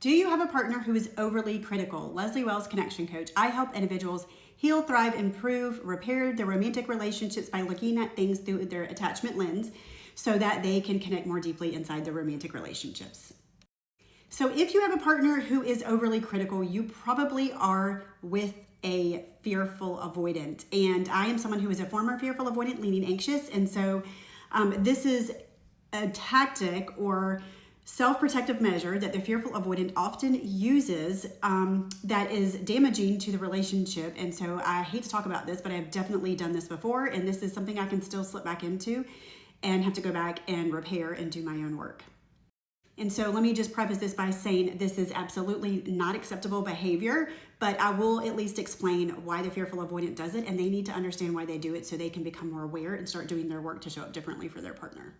Do you have a partner who is overly critical? Leslie Wells, connection coach. I help individuals heal, thrive, improve, repair their romantic relationships by looking at things through their attachment lens so that they can connect more deeply inside their romantic relationships. So if you have a partner who is overly critical, you probably are with a fearful avoidant. And I am someone who is a former fearful avoidant leaning anxious. And so this is a tactic or self-protective measure that the fearful avoidant often uses that is damaging to the relationship. And so I hate to talk about this, but I've definitely done this before. And this is something I can still slip back into and have to go back and repair and do my own work. And so let me just preface this by saying this is absolutely not acceptable behavior, but I will at least explain why the fearful avoidant does it, and they need to understand why they do it so they can become more aware and start doing their work to show up differently for their partner.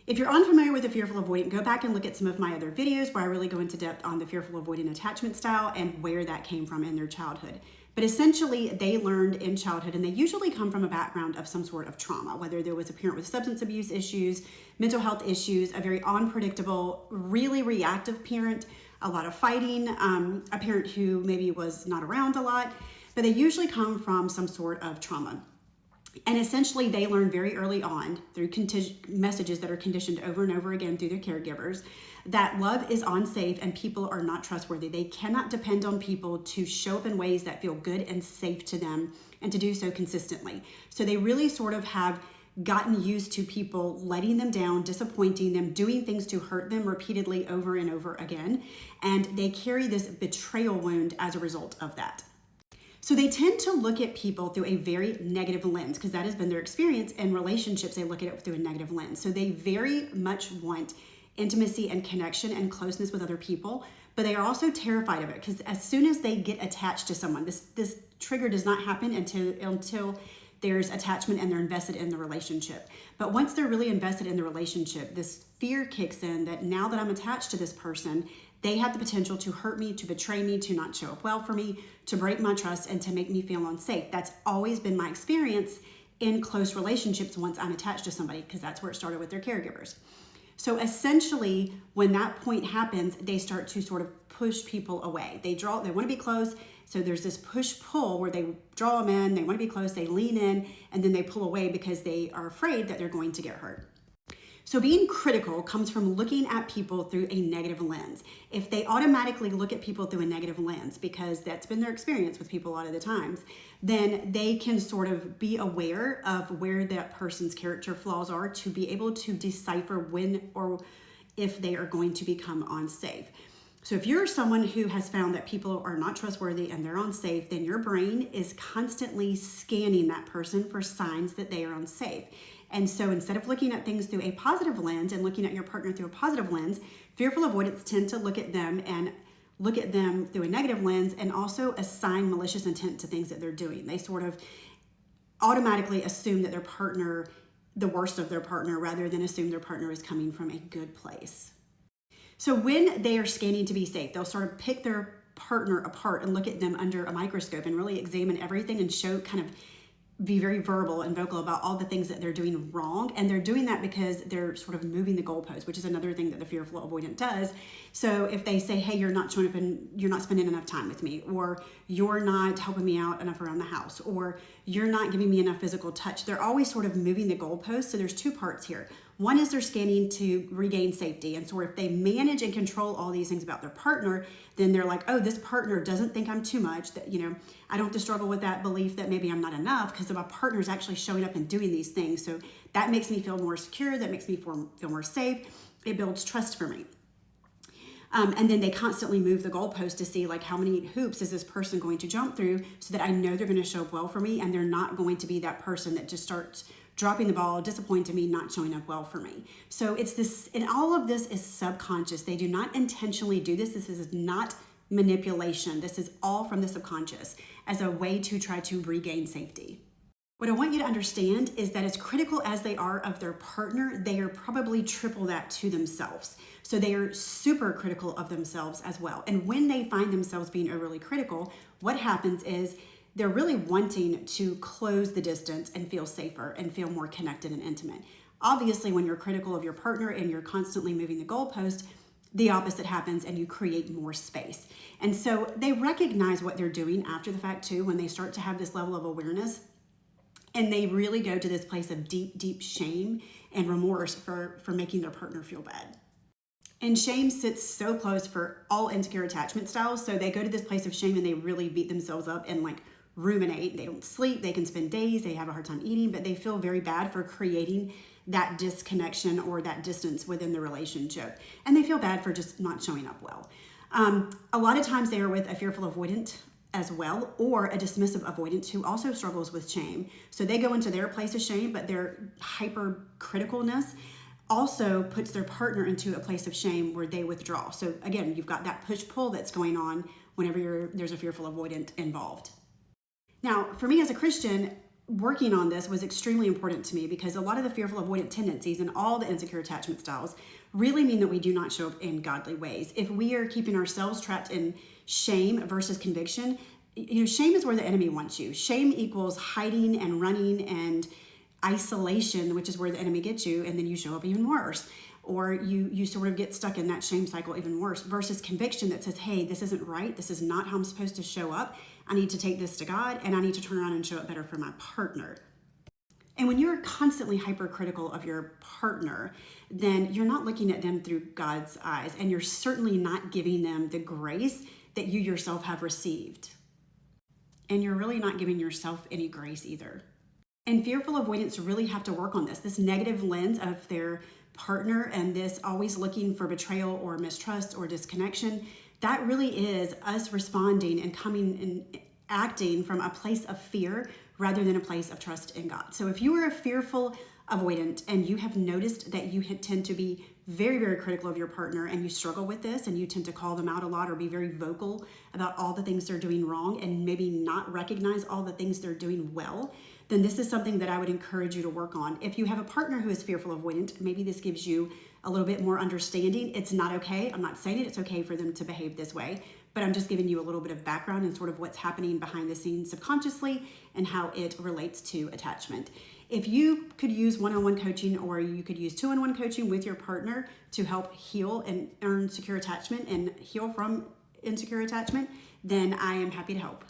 If you're unfamiliar with the fearful avoidant, go back and look at some of my other videos where I really go into depth on the fearful avoidant attachment style and where that came from in their childhood. But essentially, they learned in childhood, and they usually come from a background of some sort of trauma, whether there was a parent with substance abuse issues, mental health issues, a very unpredictable, really reactive parent, a lot of fighting, a parent who maybe was not around a lot, but they usually come from some sort of trauma. And essentially, they learn very early on through messages that are conditioned over and over again through their caregivers that love is unsafe and people are not trustworthy. They cannot depend on people to show up in ways that feel good and safe to them and to do so consistently. So they really sort of have gotten used to people letting them down, disappointing them, doing things to hurt them repeatedly over and over again. And they carry this betrayal wound as a result of that. So they tend to look at people through a very negative lens because that has been their experience in relationships. They look at it through a negative lens. So they very much want intimacy and connection and closeness with other people, but they are also terrified of it because as soon as they get attached to someone, this trigger does not happen until there's attachment and they're invested in the relationship. But once they're really invested in the relationship, this fear kicks in that now that I'm attached to this person, they have the potential to hurt me, to betray me, to not show up well for me, to break my trust, and to make me feel unsafe. That's always been my experience in close relationships once I'm attached to somebody, because that's where it started with their caregivers. So essentially, when that point happens, they start to sort of push people away. They want to be close. So there's this push-pull where they draw them in, they want to be close, they lean in, and then they pull away because they are afraid that they're going to get hurt. So being critical comes from looking at people through a negative lens. If they automatically look at people through a negative lens, because that's been their experience with people a lot of the times, then they can sort of be aware of where that person's character flaws are to be able to decipher when or if they are going to become unsafe. So if you're someone who has found that people are not trustworthy and they're unsafe, then your brain is constantly scanning that person for signs that they are unsafe. And so instead of looking at things through a positive lens and looking at your partner through a positive lens, fearful avoidants tend to look at them through a negative lens and also assign malicious intent to things that they're doing. They sort of automatically assume that their partner, the worst of their partner, rather than assume their partner is coming from a good place. So when they are scanning to be safe, they'll sort of pick their partner apart and look at them under a microscope and really examine everything and be very verbal and vocal about all the things that they're doing wrong. And they're doing that because they're sort of moving the goalpost, which is another thing that the fearful avoidant does. So if they say, hey, you're not showing up and you're not spending enough time with me, or you're not helping me out enough around the house, or you're not giving me enough physical touch, they're always sort of moving the goalpost. So there's two parts here. One is they're scanning to regain safety. And so if they manage and control all these things about their partner, then they're like, oh, this partner doesn't think I'm too much, that, I don't have to struggle with that belief that maybe I'm not enough because my partner is actually showing up and doing these things. So that makes me feel more secure. That makes me feel more safe. It builds trust for me. And then they constantly move the goalpost to see how many hoops is this person going to jump through so that I know they're going to show up well for me and they're not going to be that person that just starts dropping the ball, disappointing me, not showing up well for me. So it's this, and all of this is subconscious. They do not intentionally do this. This is not manipulation. This is all from the subconscious as a way to try to regain safety. What I want you to understand is that as critical as they are of their partner, they are probably triple that to themselves. So they are super critical of themselves as well. And when they find themselves being overly critical, what happens is they're really wanting to close the distance and feel safer and feel more connected and intimate. Obviously, when you're critical of your partner and you're constantly moving the goalpost, the opposite happens and you create more space. And so they recognize what they're doing after the fact too, when they start to have this level of awareness. And they really go to this place of deep, deep shame and remorse for making their partner feel bad. And shame sits so close for all insecure attachment styles. So they go to this place of shame and they really beat themselves up and like ruminate. They don't sleep. They can spend days. They have a hard time eating, but they feel very bad for creating that disconnection or that distance within the relationship. And they feel bad for just not showing up well. A lot of times they are with a fearful avoidant as well, or a dismissive avoidant who also struggles with shame. So they go into their place of shame, but their hypercriticalness also puts their partner into a place of shame where they withdraw. So again, you've got that push-pull that's going on whenever there's a fearful avoidant involved. Now, for me as a Christian, working on this was extremely important to me because a lot of the fearful avoidant tendencies and all the insecure attachment styles really mean that we do not show up in godly ways. If we are keeping ourselves trapped in shame versus conviction, shame is where the enemy wants you. Shame equals hiding and running and isolation, which is where the enemy gets you, and then you show up even worse, or you sort of get stuck in that shame cycle even worse, versus conviction that says, hey, this isn't right, this is not how I'm supposed to show up, I need to take this to God, and I need to turn around and show up better for my partner. And when you're constantly hypercritical of your partner, then you're not looking at them through God's eyes, and you're certainly not giving them the grace that you yourself have received. And you're really not giving yourself any grace either. And fearful avoidants really have to work on this negative lens of their partner and this always looking for betrayal or mistrust or disconnection. That really is us responding and coming and acting from a place of fear rather than a place of trust in God. So if you are a fearful avoidant and you have noticed that you tend to be very, very critical of your partner and you struggle with this and you tend to call them out a lot or be very vocal about all the things they're doing wrong and maybe not recognize all the things they're doing well, then this is something that I would encourage you to work on. If you have a partner who is fearful avoidant, maybe this gives you a little bit more understanding. It's not okay. I'm not saying it's okay for them to behave this way, but I'm just giving you a little bit of background and sort of what's happening behind the scenes subconsciously and how it relates to attachment. If you could use one-on-one coaching or you could use two-on-one coaching with your partner to help heal and earn secure attachment and heal from insecure attachment, then I am happy to help.